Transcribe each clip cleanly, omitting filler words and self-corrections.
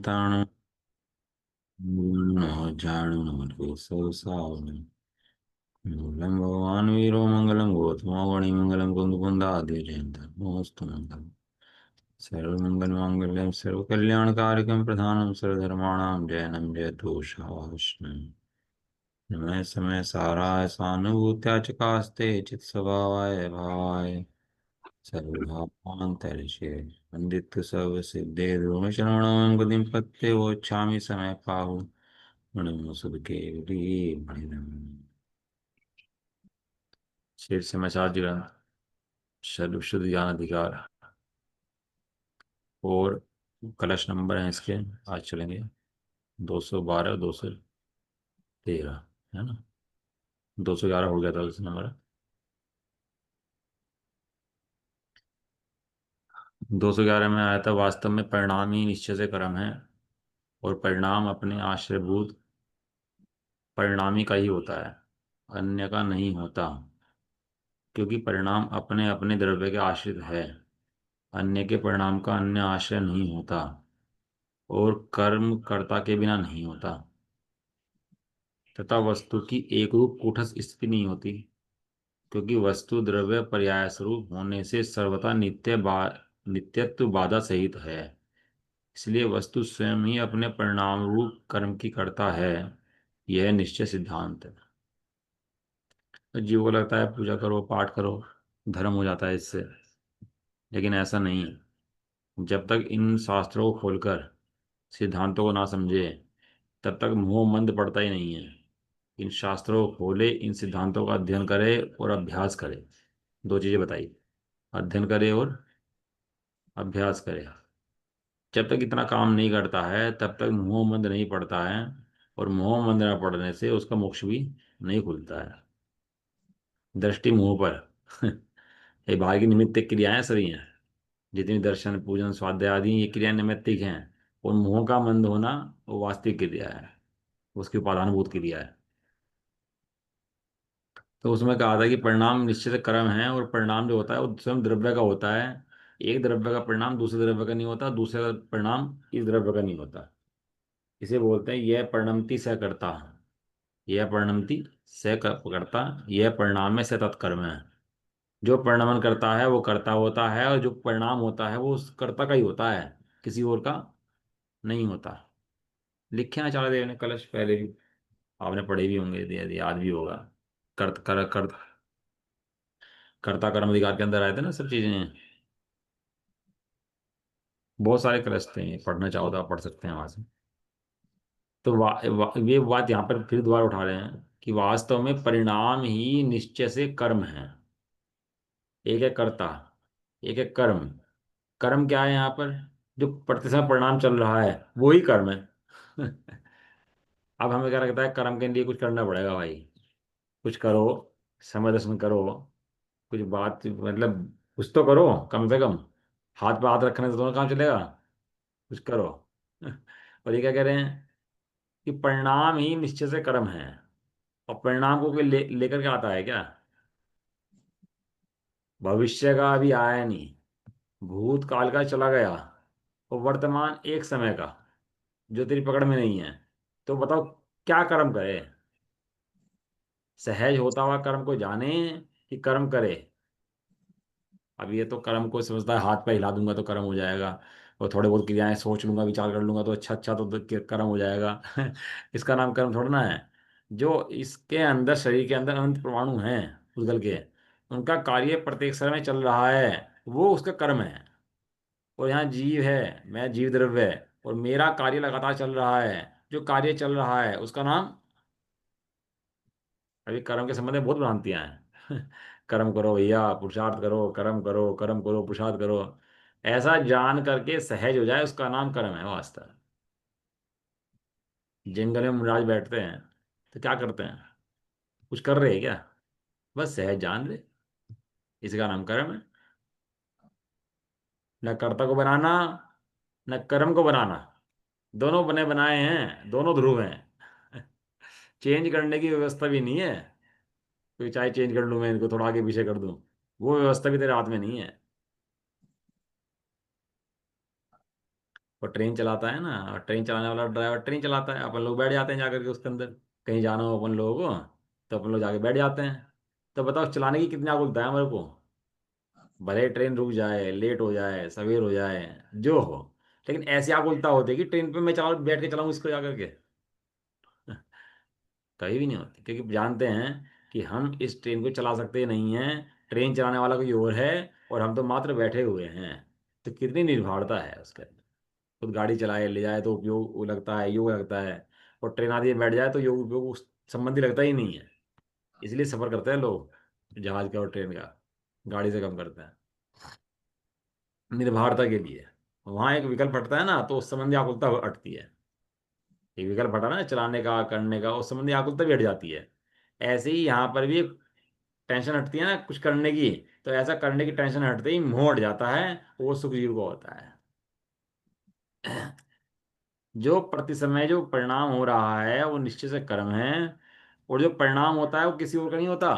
ताणु न जाणु न सावनु मंगलम भगवान वीरो मंगलम गौतमो गणि मंगलम कुंद कुंदादि जयंत नमोस्तु मंगलम सर्वमंगल मांगल्यम सर्व कल्याणकारकम प्रधानम सर्वधर्माणाम जयनम जयतु शास्त्रम समय समय साराय सानुभूत्या चकास्ते चित स्वभावाय भावाय सर्वभावांतरिषे वंदित सर्व सिद्धे ध्रुव शरणं गतिं पत्ते वोच्छामि समय पाहु मणिम सुध के मणिनम शेर समाचार ग्रंथ सर्व शुद्ध ज्ञान अधिकार और कलश नंबर है इसके। आज चलेंगे 212 213 है ना। 211 हो गया था उस नंबर। 211 में आया था वास्तव में परिणाम ही निश्चय से कर्म है और परिणाम अपने आश्रयभूत परिणामी का ही होता है, अन्य का नहीं होता, क्योंकि परिणाम अपने अपने द्रव्य के आश्रित है। अन्य के परिणाम का अन्य आश्रय नहीं होता और कर्म कर्ता के बिना नहीं होता तथा वस्तु की एक रूप कूटस्थ स्थिति नहीं होती, क्योंकि वस्तु द्रव्य पर्याय स्वरूप होने से सर्वथा नित्यत्व बाधा सहित है। इसलिए वस्तु स्वयं ही अपने परिणाम रूप कर्म की करता है। यह निश्चय सिद्धांत है। तो जीव को लगता है पूजा करो पाठ करो धर्म हो जाता है इससे, लेकिन ऐसा नहीं है। जब तक इन शास्त्रों को खोलकर सिद्धांतों को ना समझे तब तक मोह मंद पड़ता ही नहीं है। इन शास्त्रों को खोले, इन सिद्धांतों का अध्ययन करे और अभ्यास करे। दो चीजें बताई, अध्ययन करे और अभ्यास करे। जब तक इतना काम नहीं करता है तब तक मोह मंद नहीं पड़ता है, और मोह मंद न पड़ने से उसका मोक्ष भी नहीं खुलता है। दृष्टि मोह पर ये बाहर की निमित्त क्रियाएं सभी हैं। जितनी दर्शन पूजन स्वाध्याय आदि ये क्रिया निमित्तिक हैं, और मोह का मंद होना वो वास्तविक क्रिया है, उसकी उपादानभूत क्रिया है। तो उसमें कहा था कि परिणाम निश्चित कर्म है, और परिणाम जो होता है वो स्वयं द्रव्य का होता है। एक द्रव्य का परिणाम दूसरे द्रव्य का नहीं होता, दूसरे का परिणाम इस द्रव्य का नहीं होता। इसे बोलते हैं यह परिणमति स कर्ता। यह परिणमति स कर्ता, यह परिणाम में स तत्कर्म है। जो परिणमन करता है वो कर्ता होता है, और जो परिणाम होता है वो उस कर्ता का ही होता है, किसी और का नहीं होता। लिखे हैं आचार्य देव ने कलश पहले भी, आपने पढ़े भी होंगे, याद भी होगा। कर्ता कर्म अधिकार के अंदर आए थे ना सब चीजें। बहुत सारे कलश थे, पढ़ना चाहो तो आप पढ़ सकते हैं वहां से। तो ये बात यहाँ पर फिर दोबारा उठा रहे हैं कि वास्तव में परिणाम ही निश्चय से कर्म है। एक है कर्ता, एक है कर्म। कर्म क्या है यहाँ पर? जो प्रति समय परिणाम चल रहा है वो ही कर्म है। अब हमें क्या लगता है, कर्म के लिए कुछ करना पड़ेगा भाई। कुछ करो, समय दर्शन करो, कुछ बात मतलब कुछ तो करो कम से कम। हाथ पे हाथ रखने से दोनों काम चलेगा। कुछ करो। और ये क्या कह रहे हैं कि परिणाम ही निश्चय से कर्म है। और परिणाम को कोई लेकर के आता है क्या? भविष्य का अभी आया नहीं, भूतकाल का चला गया, और वर्तमान एक समय का जो तेरी पकड़ में नहीं है। तो बताओ क्या कर्म करे? सहज होता हुआ कर्म को जाने कि कर्म करे? अब ये तो कर्म को समझता है हाथ पे हिला दूंगा तो कर्म हो जाएगा, और थोड़े बहुत क्रियाएं सोच लूंगा विचार कर लूंगा तो अच्छा अच्छा तो कर्म हो जाएगा। इसका नाम कर्म थोड़ा ना है। जो इसके अंदर शरीर के अंदर अनंत परमाणु हैं उदगल के, उनका कार्य प्रत्येक समय में चल रहा है, वो उसका कर्म है। और यहाँ जीव है, मैं जीव द्रव्य है, और मेरा कार्य लगातार चल रहा है। जो कार्य चल रहा है उसका नाम। अभी कर्म के संबंध में बहुत भ्रांतियां हैं। कर्म करो भैया, पुरुषार्थ करो, कर्म करो पुरुषार्थ करो। ऐसा जान करके सहज हो जाए उसका नाम कर्म है वास्तव। जंगल में मुराज बैठते हैं तो क्या करते हैं? कुछ कर रहे हैं क्या? बस सहज जान रहे, इसका नाम कर्म है। न कर्ता को बनाना, न कर्म को बनाना। दोनों बने बनाए हैं, दोनों ध्रुव हैं। चेंज करने की व्यवस्था भी नहीं है। कोई चाहे चेंज कर लूं मैं इनको, थोड़ा आगे पीछे कर दूं, वो व्यवस्था भी तेरे हाथ में नहीं है। वो ट्रेन चलाता है ना, और ट्रेन चलाने वाला ड्राइवर ट्रेन चलाता है, अपन लोग बैठ जाते हैं जाकर के उसके अंदर। कहीं जाना हो अपन लोगों को तो अपन लोग जाके बैठ जाते हैं। तो बताओ चलाने की कितनी आकुलता है हमारे को। भले ट्रेन रुक जाए, लेट हो जाए, सवेर हो जाए, जो हो, लेकिन ऐसी आकुलता होती है कि ट्रेन पे मैं चला बैठ के चलाऊं इसको जाकर के। कहीं भी नहीं होती, क्योंकि जानते हैं कि हम इस ट्रेन को चला सकते नहीं हैं। ट्रेन चलाने वाला कोई और है, और हम तो मात्र बैठे हुए हैं। तो कितनी निर्भरता है उसके अंदर। खुद गाड़ी चलाए ले जाए तो उपयोग वो लगता है, योग लगता है। और ट्रेन आदि में बैठ जाए तो योग उपयोग उस संबंधी लगता ही नहीं है। इसलिए सफर करते हैं लोग जहाज का और ट्रेन का, गाड़ी से कम करते हैं, निर्भरता के लिए। वहां एक विकल्प हटता है ना तो उस संबंधी आकुलता हटती है। एक विकल्प हटा ना चलाने का करने का, उस संबंधी आकुलता भी हट जाती है। ऐसे ही यहाँ पर भी टेंशन हटती है ना कुछ करने की। तो ऐसा करने की टेंशन हटते ही मोह हट जाता है, वो सुखजीव को होता है। जो प्रति समय जो परिणाम हो रहा है वो निश्चय से कर्म है। और जो परिणाम होता है वो किसी और का नहीं होता,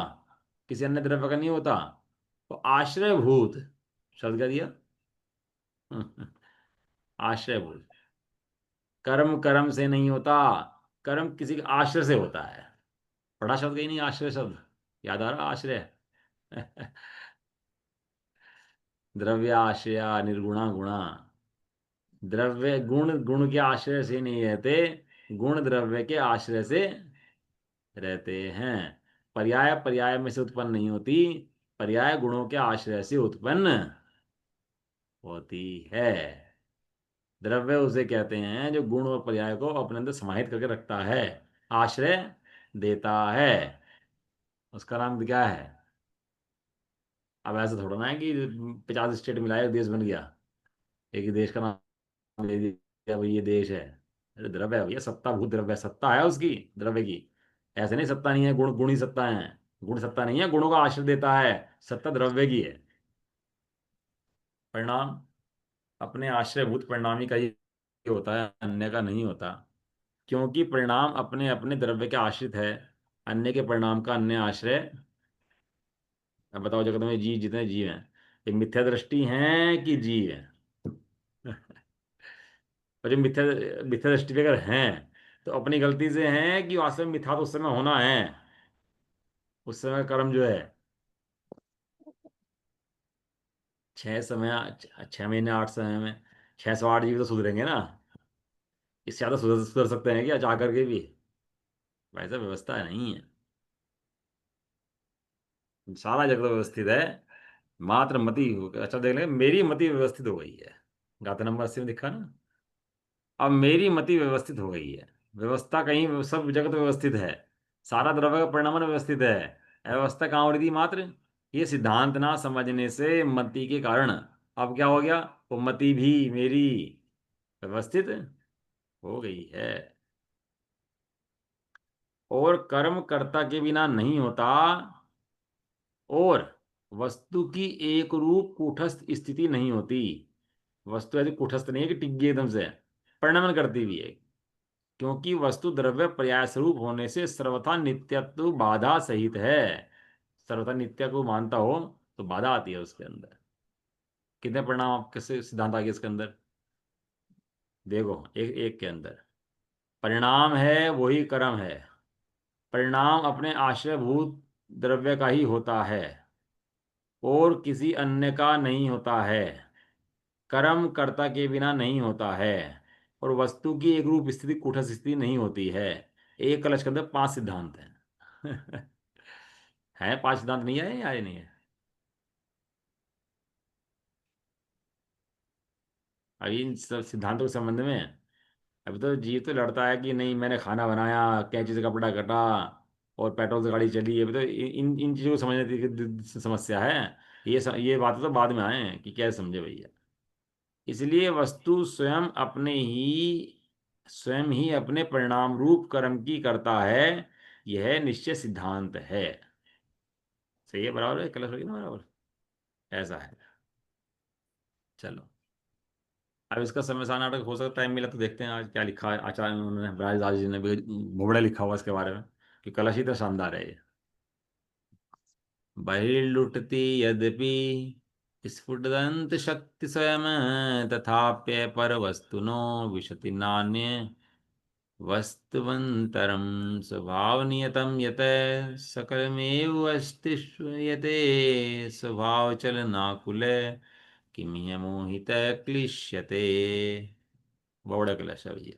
किसी अन्य द्रव्य का नहीं होता। तो आश्रयभूत शब्द क्या दिया? आश्रयभूत। कर्म कर्म से नहीं होता, कर्म किसी के आश्रय से होता है। बड़ा शब्द कहीं नहीं, आश्रय शब्द याद आ रहा? आश्रय। द्रव्य आश्रया निर्गुणा गुणा। द्रव्य गुण गुण के आश्रय से नहीं रहते, गुण द्रव्य के आश्रय से रहते हैं। पर्याय पर्याय में से उत्पन्न नहीं होती, पर्याय गुणों के आश्रय से उत्पन्न होती है। द्रव्य उसे कहते हैं जो गुण और पर्याय को अपने अंदर समाहित करके रखता है, आश्रय देता है। उसका नाम क्या है? अब ऐसा थोड़ा ना है कि 50 स्टेट मिलाए देश बन गया, एक ही देश का नाम ले दिया भाई ये देश है। अरे द्रव्य है भैया, सत्ता भूत द्रव्य, सत्ता है उसकी, द्रव्य की। ऐसे नहीं सत्ता नहीं है, गुण गुण ही सत्ता है। गुण सत्ता नहीं है, गुणों का आश्रय देता है। सत्ता द्रव्य की है। परिणाम अपने आश्रयभूत परिणामी का ही होता है, अन्य का नहीं होता। क्योंकि परिणाम अपने अपने द्रव्य के आश्रित है, अन्य के परिणाम का अन्य आश्रय। अब बताओ जगत में जीव जितने जीव हैं, ये मिथ्या दृष्टि हैं कि जीव है? और जो मिथ्या मिथ्या दृष्टि पे अगर हैं तो अपनी गलती से हैं कि वास्तव में मिथ्या तो उस समय होना है। उस समय कर्म जो है 6 समय, 6 महीने 8 समय में 608 जीव तो सुधरेंगे ना। इससे ज्यादा सुधर सुधर सकते हैं क्या चाह करके भी? वैसा व्यवस्था नहीं है। सारा जगत व्यवस्थित है, मात्र मति अच्छा देख लेंगे, मेरी मति व्यवस्थित हो गई है। गाता नंबर 80 में दिखा ना। अब मेरी मति व्यवस्थित हो गई है। व्यवस्था कहीं सब जगत व्यवस्थित है, सारा द्रव्य का परिणाम व्यवस्थित है। अव्यवस्था कहाँ हो रही थी मात्र? ये सिद्धांत ना समझने से मति के कारण अब क्या हो गया? वो मति भी मेरी व्यवस्थित हो गई है। और कर्म कर्ता के बिना नहीं होता, और वस्तु की एक रूप कूटस्थ स्थिति नहीं होती। वस्तु ऐसी कूटस्थ नहीं है कि टिक गई एकदम से, परिणमन करती भी है। क्योंकि वस्तु द्रव्य पर्याय स्वरूप होने से सर्वथा नित्यत्व बाधा सहित है। सर्वथा नित्य को मानता हो तो बाधा आती है उसके अंदर। कितने परिणाम आप कैसे सिद्धांत आ गए इसके अंदर? देखो एक एक के अंदर परिणाम है वही कर्म है। परिणाम अपने आश्रयभूत द्रव्य का ही होता है, और किसी अन्य का नहीं होता है। कर्म कर्ता के बिना नहीं होता है, और वस्तु की एक रूप स्थिति कूटस्थ स्थिति नहीं होती है। एक कलश के अंदर 5 सिद्धांत हैं। है 5 सिद्धांत, नहीं है या ये नहीं है? अभी इन सब सिद्धांतों के संबंध में अभी तो जीव तो लड़ता है कि नहीं मैंने खाना बनाया, कैंची से कपड़ा कटा, और पेट्रोल से गाड़ी चली। अभी तो इन इन चीज़ों को समझने की समस्या है। ये बातें तो बाद में आए हैं कि क्या समझे भैया। इसलिए वस्तु स्वयं ही अपने परिणाम रूप कर्म की करता है, यह निश्चय सिद्धांत है। सही है, बराबर है, कलश होगी ना बराबर। ऐसा है। चलो, अब इसका समय सारणी नाटक हो सकता है, टाइम मिला तो देखते हैं आज क्या लिखा है आचार्य उन्होंने, ब्रजदास जी ने भी भोबड़ा लिखा हुआ इसके बारे में, कि कलश ही तो शानदार है ये। बहिर्लुठति यद्यपि स्फुटदंत शक्ति स्वयं तथाप्य पर वस्तुनो विशति नान्य वस्तुवंतरम स्वभाव नियतम यत सकलमेव अस्तिष्यते स्वभाव चलनाकुल किमिह मोहित क्लिश्यते। बौड़ क्लेश है भैया।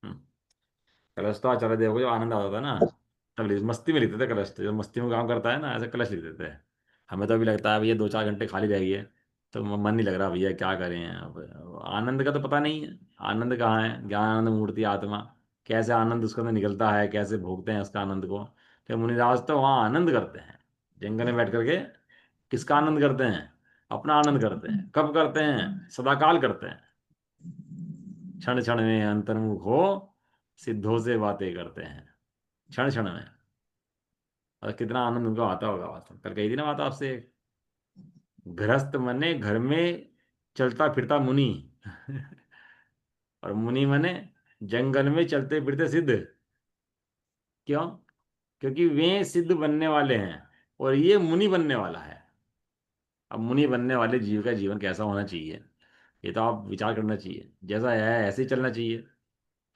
हम्म। कलश तो आचार्य देव को जो आनंद आता था ना, तब मस्ती में लिखते थे कलश, तो जब मस्ती में काम करता है ना ऐसे कलश लिखते थे। हमें तो अभी लगता है भैया 2-4 घंटे खाली रह गई है, तो मन नहीं लग रहा भैया क्या करें अब आनंद का तो पता नहीं है। आनंद कहाँ है, ज्ञान आनंद मूर्ति आत्मा, कैसे आनंद उसके अंदर निकलता है, कैसे भोगते हैं उसका आनंद को। तो मुनिराज तो वहाँ आनंद करते हैं जंगल में बैठ करके। किसका आनंद करते हैं? अपना आनंद करते हैं। कब करते हैं? सदाकाल करते हैं। क्षण क्षण में अंतर्मुख हो सिद्धों से बातें करते हैं, क्षण क्षण में। और कितना आनंद उनको आता होगा। वास्तव में कल कही थी ना बात आपसे, गृहस्थ मने घर में चलता फिरता मुनि और मुनि मने जंगल में चलते फिरते सिद्ध। क्यों? क्योंकि वे सिद्ध बनने वाले हैं और ये मुनि बनने वाला है। अब मुनि बनने वाले जीव का जीवन कैसा होना चाहिए, ये तो आप विचार करना चाहिए। जैसा है ऐसे ही चलना चाहिए।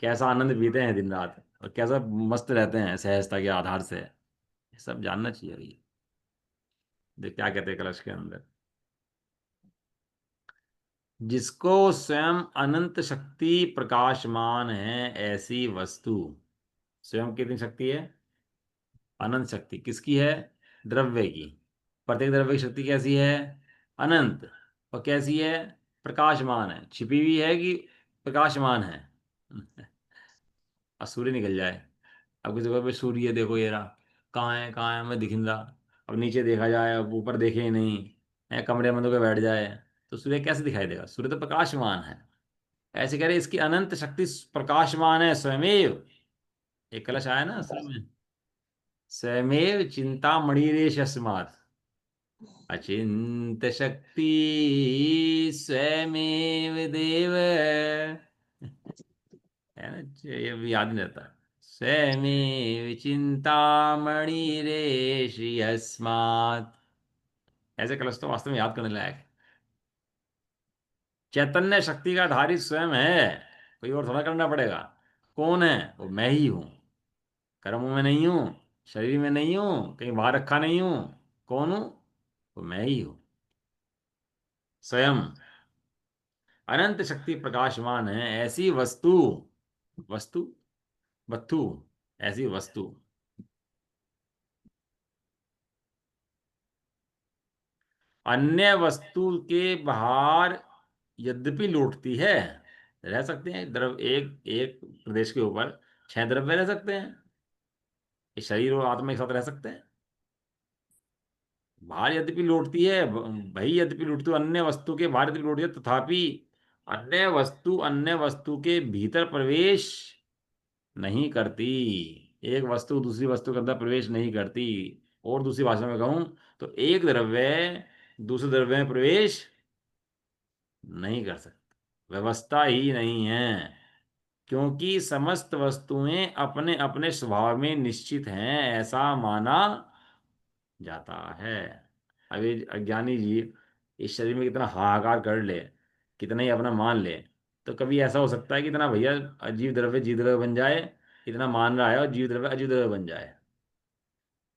कैसा आनंद पीते हैं दिन रात और कैसा मस्त रहते हैं सहजता के आधार से, ये सब जानना चाहिए भैया। देख क्या कहते हैं कलश के अंदर, जिसको स्वयं अनंत शक्ति प्रकाशमान है ऐसी वस्तु। स्वयं कितनी शक्ति है? अनंत शक्ति। किसकी है? द्रव्य की। प्रत्येक द्रव्य की शक्ति कैसी है? अनंत। और कैसी है? प्रकाशमान है। छिपी हुई है कि प्रकाशमान है? अब सूर्य निकल जाए, अब किसी को भाई सूर्य देखो ये रहा, कहाँ है कहाँ है हमें दिख नहीं रहा। अब नीचे देखा जाए, अब ऊपर देखे ही नहीं है, कमरे में तो कोई बैठ जाए, तो सूर्य कैसे दिखाई देगा? सूर्य तो प्रकाशमान है। ऐसे कह रहे इसकी अनंत शक्ति प्रकाशमान है स्वयमेव। एक कलश आया ना असल में, स्वयमेव चिंता मणिरेश अस्मात् अचिंत शक्ति स्वयमेव देव। है ना, ये भी याद नहीं रहता। स्वयमेव चिंता मणिरेश अस्मात्। ऐसे कलश तो वास्तव में याद करने लायक है। चैतन्य शक्ति का धारी स्वयं है, कोई और थोड़ा करना पड़ेगा। कौन है वो? मैं ही हूं। कर्मों में नहीं हूं, शरीर में नहीं हूं, कहीं बाहर रखा नहीं हूं। कौन हूं? वो मैं ही हूं स्वयं। अनंत शक्ति प्रकाशमान है ऐसी वस्तु। वस्तु, वस्तु, ऐसी वस्तु अन्य वस्तु के बाहर यद्यपि लौटती है। रह सकते हैं द्रव, एक एक प्रदेश के ऊपर 6 द्रव्य रह सकते हैं। ये शरीर और आत्मा एक साथ रह सकते हैं। बाहर यद्यपि लौटती है, भाई यद्यपि लौटती है अन्य वस्तु के बाहर यद्यपि लौटती है, तथापि अन्य वस्तु के भीतर प्रवेश नहीं करती। एक वस्तु दूसरी वस्तु के अंदर प्रवेश नहीं करती। और दूसरी भाषा में कहूं तो एक द्रव्य दूसरे द्रव्य में प्रवेश नहीं कर सकता, व्यवस्था ही नहीं है। क्योंकि समस्त वस्तुएं अपने अपने स्वभाव में निश्चित हैं ऐसा माना जाता है। अभी अज्ञानी जीव इस शरीर में कितना हाहाकार कर ले, कितना ही अपना मान ले, तो कभी ऐसा हो सकता है कि इतना भैया अजीव द्रव्य जीव द्रव्य बन जाए। इतना मान रहा है और जीव द्रव्य अजीव द्रव्य बन जाए।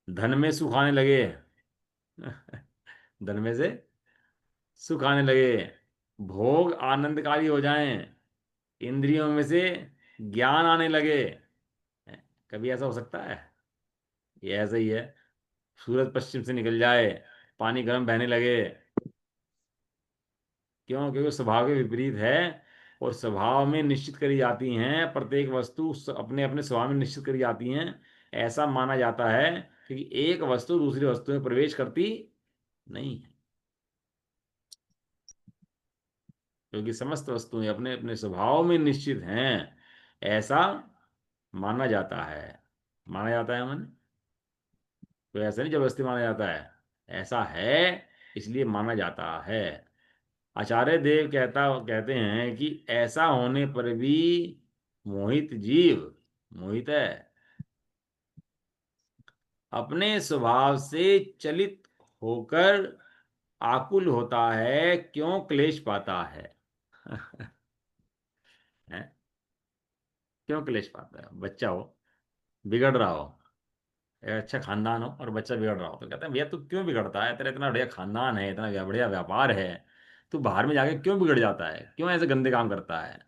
धन में सुख आने लगे धन में से सुख आने लगे, भोग आनंदकारी हो जाएं, इंद्रियों में से ज्ञान आने लगे। कभी ऐसा हो सकता है? ये ऐसा ही है। सूरज पश्चिम से निकल जाए, पानी गर्म बहने लगे। क्यों? क्योंकि स्वभाव के विपरीत है। और स्वभाव में निश्चित करी जाती हैं, प्रत्येक वस्तु अपने अपने स्वभाव में निश्चित करी जाती हैं। ऐसा माना जाता है कि एक वस्तु दूसरी वस्तु में प्रवेश करती नहीं है, क्योंकि समस्त वस्तुएं अपने अपने स्वभाव में निश्चित हैं ऐसा माना जाता है। माना जाता है मन, तो ऐसा नहीं जबरदस्ती माना जाता है, ऐसा है इसलिए माना जाता है। आचार्य देव कहते हैं कि ऐसा होने पर भी मोहित जीव मोहित है, अपने स्वभाव से चलित होकर आकुल होता है क्यों क्लेश पाता है? हैं? क्यों क्लेश पाता है? बच्चा हो, बिगड़ रहा हो, एक अच्छा खानदान हो और बच्चा बिगड़ रहा हो, तो कहते हैं भैया तू क्यों बिगड़ता है, तेरा इतना बढ़िया खानदान है, इतना बढ़िया व्यापार है, तू बाहर में जाके क्यों बिगड़ जाता है, क्यों ऐसे गंदे काम करता है?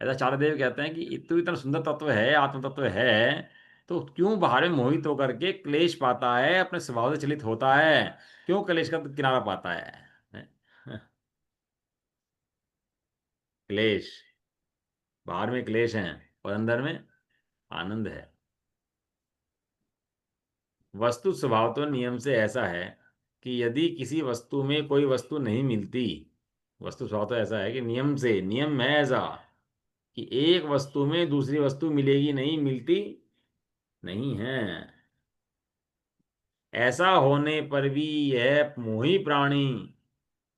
ऐसा चारदेव कहते हैं कि तू इतना सुंदर तत्व है, आत्म तत्व है, तो क्यों बाहर में मोहित होकर के क्लेश पाता है, अपने स्वभाव से चलित होता है, क्यों क्लेश का किनारा पाता है? क्लेश, बाहर में क्लेश है और अंदर में आनंद है। वस्तु स्वभाव तो नियम से ऐसा है कि यदि किसी वस्तु में कोई वस्तु नहीं मिलती, वस्तु स्वभाव तो ऐसा है कि नियम से, नियम है ऐसा कि एक वस्तु में दूसरी वस्तु मिलेगी नहीं, मिलती नहीं है। ऐसा होने पर भी यह मोही प्राणी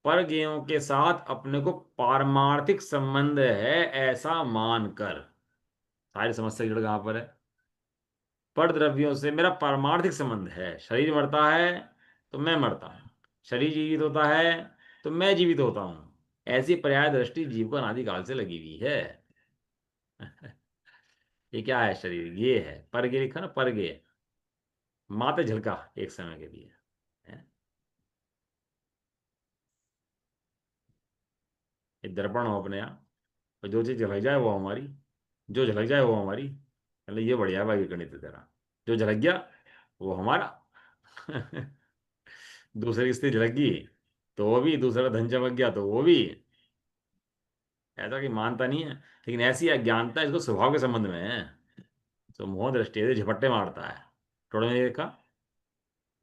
पर ज्ञेयों के साथ अपने को पारमार्थिक संबंध है ऐसा मानकर, सारी समस्या जड़ कहाँ पर है? पर द्रव्यों से मेरा पारमार्थिक संबंध है, शरीर मरता है तो मैं मरता हूँ, शरीर जीवित होता है तो मैं जीवित होता हूँ, ऐसी पर्याय दृष्टि जीव को अनादिकाल से लगी हुई है। ये क्या है? शरीर ये है, परगे लिखा ना, परगे, माते झलका एक समय के लिए है। ये दर्पण हो अपने यहाँ, और जो चीज झलक जाए वो हमारी, जो झलक जाए वो हमारी, मतलब ये बढ़िया है भाई गणित तेरा, जो झलक गया वो हमारा। दूसरे की स्त्री झलक गई तो वो भी, दूसरा का धन चमक गया तो वो भी। ऐसा कि मानता नहीं है, लेकिन ऐसी अज्ञानता इसको स्वभाव के संबंध में है। तो मोह दृष्टि है, झपट्टे मारता है, थोड़ा ने देखा,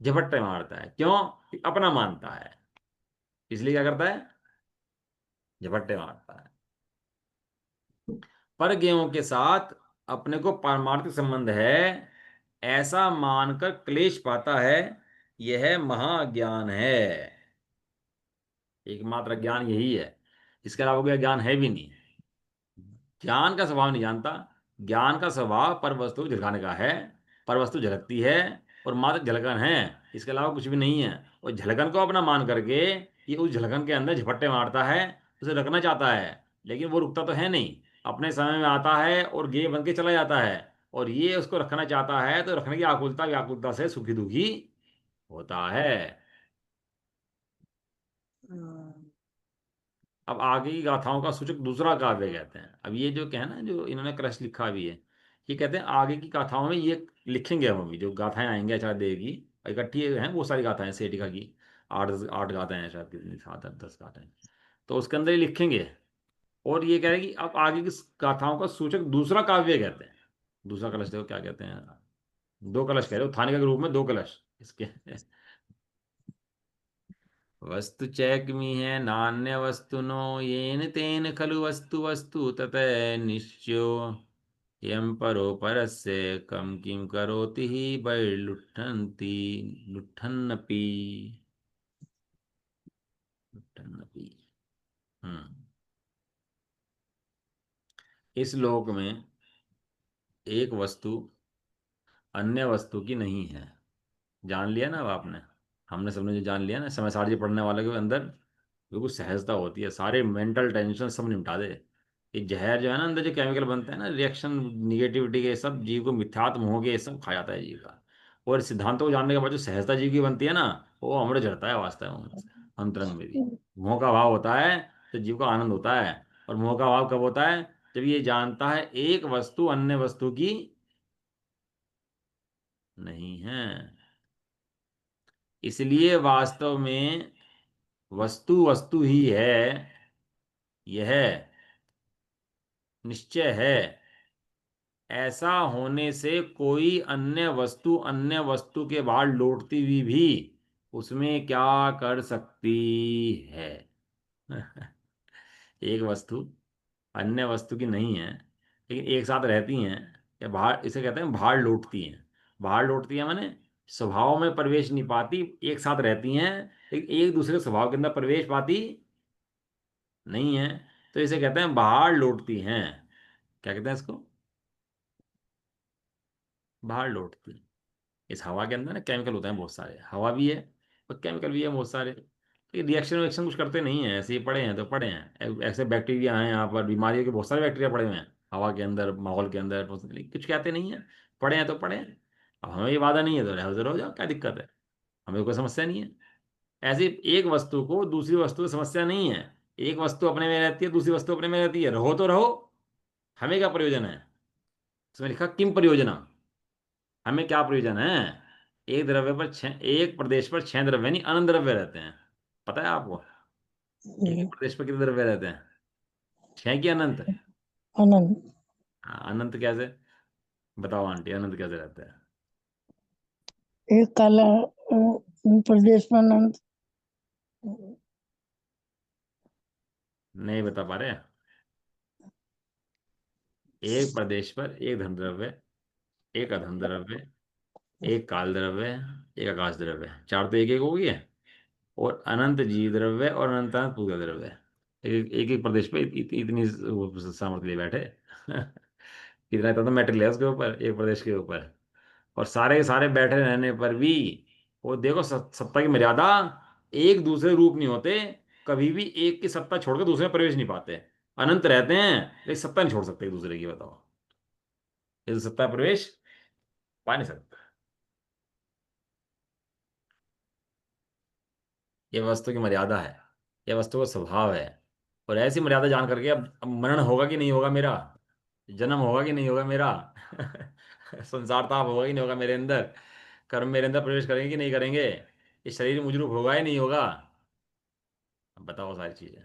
झपट्टे मारता है क्यों? कि अपना मानता है, इसलिए क्या करता है? झपट्टे मारता है। पर गेयों के साथ अपने को पारमार्थिक संबंध है ऐसा मानकर क्लेश पाता है, यह महाज्ञान है। एकमात्र ज्ञान यही है, इसके अलावा कोई ज्ञान है भी नहीं। ज्ञान का स्वभाव नहीं जानता, ज्ञान का स्वभाव पर वस्तु को झलकाने का है, पर वस्तु झलकती है और मात्र झलकन है, इसके अलावा कुछ भी नहीं है। और झलकन को अपना मान करके ये उस झलकन के अंदर झपट्टे मारता है, उसे रखना चाहता है, लेकिन वो रुकता तो है नहीं, अपने समय में आता है और गे बन के चला जाता है, और ये उसको रखना चाहता है, तो रखने की आकुलता व्याकुलता से सुखी दुखी होता है। अब आगे की गाथाओं का सूचक दूसरा काव्य कहते हैं। अब ये जो कहना जो इन्होंने क्रश लिखा भी है, ये कहते हैं आगे की गाथाओं में ये लिखेंगे हम अभी, जो गाथाएं आएंगे आचार्य देव की इकट्ठी हैं, वो सारी गाथाएं सेठिका की, आठ आठ गाथाएं हैं शायद, कितनी, सात आठ दस गाथाएं, तो उसके अंदर ये लिखेंगे। और ये कह रहे हैं कि अब आगे की गाथाओं का सूचक दूसरा काव्य कहते हैं। दूसरा कलश देखो क्या कहते हैं, दो कलश कह रहे हो, थानिका के रूप में दो कलश इसके। वस्तु चैकमी है नान्य वस्तुनो येन तेन खलु वस्तु वस्तु ततः निश्चयो यम परो परस्य कम किम करोति ही बैलुठन्ति लुठन्नपि लुठन्नपि। हम्म। इस लोक में एक वस्तु अन्य वस्तु की नहीं है, जान लिया ना अब आपने, हमने सबने जो जान लिया ना, समय सारजी पढ़ने वाले के अंदर बिल्कुल सहजता होती है, सारे मेंटल टेंशन सब निपटा दे। ये जहर जो है ना अंदर, जो केमिकल बनते हैं ना, रिएक्शन निगेटिविटी के, सब जीव को मिथ्यात्म हो गए, सब खा जाता है जीव का। और सिद्धांतों को जानने के बाद जो सहजता जीव की बनती है ना, वो अमृत झरता है वास्तव में अंतरंग में भी। मोह का भाव होता है तो जीव का आनंद होता है, और मोह का भाव कब होता है? जब ये जानता है एक वस्तु अन्य वस्तु की नहीं है। इसलिए वास्तव में वस्तु वस्तु ही है, यह निश्चय है। ऐसा होने से कोई अन्य वस्तु के बाद लौटती हुई भी उसमें क्या कर सकती है? एक वस्तु अन्य वस्तु की नहीं है, लेकिन एक साथ रहती हैं, या बाहर, इसे कहते हैं बाहर लौटती हैं। बाहर लौटती हैं माने स्वभाव में प्रवेश नहीं पाती, एक साथ रहती हैं, लेकिन एक दूसरे के स्वभाव के अंदर प्रवेश पाती नहीं है, तो इसे कहते हैं बाहर लौटती हैं। क्या कहते हैं इसको? बाहर लौटती हैं। इस हवा के अंदर ना केमिकल होते हैं बहुत सारे, हवा भी है और केमिकल भी है बहुत सारे। रिएक्शन रिएक्शन कुछ करते नहीं है, ऐसे ही पड़े हैं तो पड़े हैं। ऐसे बैक्टीरिया हैं यहाँ पर, बीमारियों के बहुत सारे बैक्टीरिया पड़े हुए हैं हवा के अंदर, माहौल के अंदर, कुछ कहते नहीं है। पड़े हैं तो पड़े हैं। अब हमें ये वादा नहीं है तो रहो तो रहो जाओ, क्या दिक्कत है, हमें कोई समस्या नहीं है। ऐसे एक वस्तु को दूसरी वस्तु से समस्या नहीं है। एक वस्तु अपने में रहती है, दूसरी वस्तु अपने में रहती है, रहो तो रहो, हमें क्या प्रयोजन है। उसमें लिखा किम प्रयोजना, हमें क्या प्रयोजन है। एक द्रव्य पर छह, एक प्रदेश पर छह द्रव्य नहीं अनंत द्रव्य रहते हैं, पता है आपको। एक एक हम्म, प्रदेश पर कितने द्रव्य रहते हैं, छह की अनंत। अनंत। हाँ, अनंत कैसे, बताओ आंटी, अनंत कैसे रहते हैं। एक काला प्रदेश में अनंत। नहीं बता पा रहे। एक प्रदेश पर एक धन द्रव्य, एक अधन द्रव्य, एक काल द्रव्य, एक आकाश द्रव्य, चार तो एक एक हो गई है। और अनंत जीव द्रव्य और अनंत अनंत पूजा द्रव्य। एक एक प्रदेश पे इतनी वो सामर्थ्य लिए बैठे। इतना इतना तो मेटेरियल है उसके ऊपर, एक प्रदेश के ऊपर। और सारे के सारे बैठे रहने पर भी वो देखो, सत्ता की मर्यादा, एक दूसरे रूप नहीं होते। कभी भी एक की सत्ता छोड़कर दूसरे में प्रवेश नहीं पाते। अनंत रहते हैं लेकिन सत्ता नहीं छोड़ सकते एक दूसरे की, बताओ। ये तो सत्ता प्रवेश पा नहीं सकता। ये वस्तु की मर्यादा है, ये वस्तु का स्वभाव है। और ऐसी मर्यादा जान करके अब मरण होगा कि नहीं होगा मेरा, जन्म होगा कि नहीं होगा मेरा, संसार ताप होगा कि नहीं होगा मेरे अंदर, कर्म मेरे अंदर प्रवेश करेंगे कि नहीं करेंगे, ये शरीर मुजरूप होगा या नहीं होगा। अब बताओ सारी चीजें।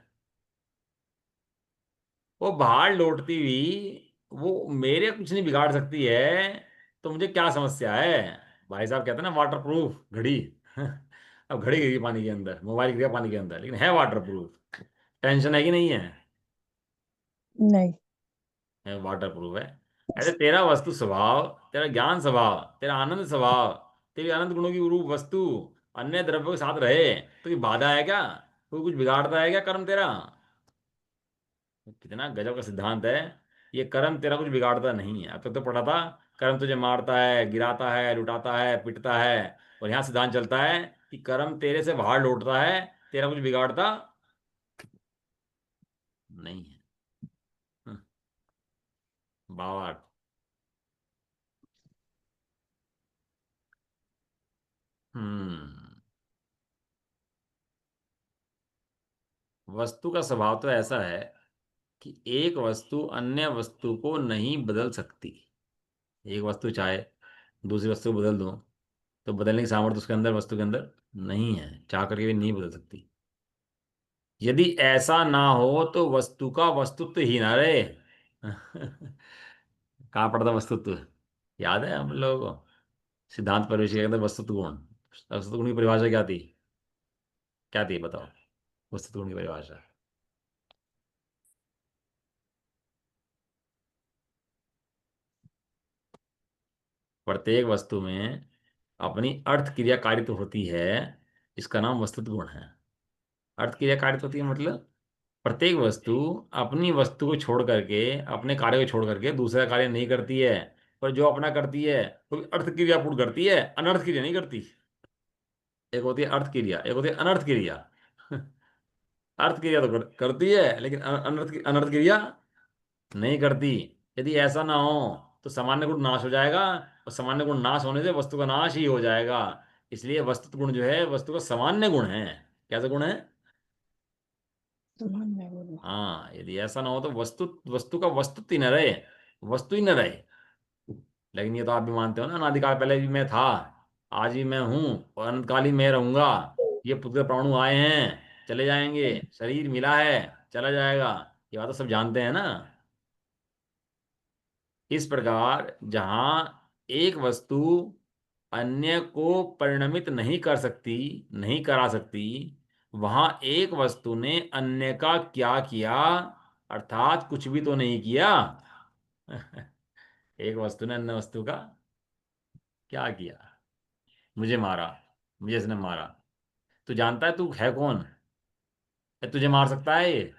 वो बाहर लौटती हुई, वो मेरे कुछ नहीं बिगाड़ सकती है, तो मुझे क्या समस्या है। भाई साहब कहते हैं ना वाटर प्रूफ घड़ी। अब घड़ी गिर गई पानी के अंदर, मोबाइल गिर गया पानी के अंदर, लेकिन है वाटर प्रूफ। टेंशन है कि नहीं है, नहीं। है वाटर प्रूफ है। ऐसे तेरा वस्तु स्वभाव, तेरा ज्ञान स्वभाव, तेरा आनंद स्वभाव, तेरी अनंत गुणों की रूप वस्तु अन्य द्रव्यों के साथ रहे तो ये बाधा है क्या, कोई कुछ बिगाड़ता है क्या कर्म तेरा। कितना गजब का सिद्धांत है। ये कर्म तेरा कुछ बिगाड़ता नहीं है। अब तक तो पढ़ा था कर्म तुझे मारता है, गिराता है, लुटाता है, पिटता है। और यहाँ सिद्धांत चलता है कि कर्म तेरे से बाहर लौटता है, तेरा कुछ बिगाड़ता नहीं है। हम्म, बावट। हम्म। वस्तु का स्वभाव तो ऐसा है कि एक वस्तु अन्य वस्तु को नहीं बदल सकती। एक वस्तु चाहे दूसरी वस्तु को बदल दो, तो बदलने की सामर्थ्य उसके अंदर, वस्तु के अंदर नहीं है, चाह करके भी नहीं बदल सकती। यदि ऐसा ना हो तो वस्तु का वस्तुत्व ही ना रहे। कहाँ पड़ता वस्तुत्व, याद है हम लोगों को, सिद्धांत प्रवेश के अंदर वस्तुत्व गुण। वस्तुत्व गुण की परिभाषा क्या थी, क्या थी बताओ, वस्तुत्व गुण की परिभाषा। प्रत्येक वस्तु में अपनी अर्थ क्रियाकारित्व होती है, इसका नाम वस्तुत्व गुण है। अर्थ क्रियाकारित्व होती है मतलब प्रत्येक वस्तु अपनी वस्तु को छोड़ करके, अपने कार्य को छोड़ करके दूसरा कार्य नहीं करती है। पर जो अपना करती है वो अर्थ क्रिया पूर्ण करती है, अनर्थ क्रिया नहीं करती। एक होती है अर्थ क्रिया, एक होती है अनर्थ क्रिया। अर्थ क्रिया तो करती है लेकिन अनर्थ क्रिया नहीं करती। यदि ऐसा ना हो तो सामान्य गुण नाश हो जाएगा, और सामान्य गुण नाश होने से वस्तु का नाश ही हो जाएगा। इसलिए वस्तु गुण जो है वस्तु का सामान्य गुण है। कैसा गुण है। सामान्य गुण। हाँ, यदि ऐसा ना हो तो वस्तु वस्तु का वस्तुत्व ही न रहे, वस्तु ही न रहे। लेकिन ये तो आप भी मानते हो ना, अनादिकाल पहले भी मैं था, आज भी मैं हूँ, और अनंतकाल ही मैं रहूंगा। ये पुत्र प्राणु आए हैं, चले जाएंगे, शरीर मिला है, चला जाएगा, ये बात तो सब जानते हैं ना। इस प्रकार जहां एक वस्तु अन्य को परिणमित नहीं कर सकती, नहीं करा सकती, वहां एक वस्तु ने अन्य का क्या किया, अर्थात कुछ भी तो नहीं किया। एक वस्तु ने अन्य वस्तु का क्या किया, मुझे मारा, मुझे इसने मारा। तू जानता है तू है कौन, तुझे मार सकता है ये,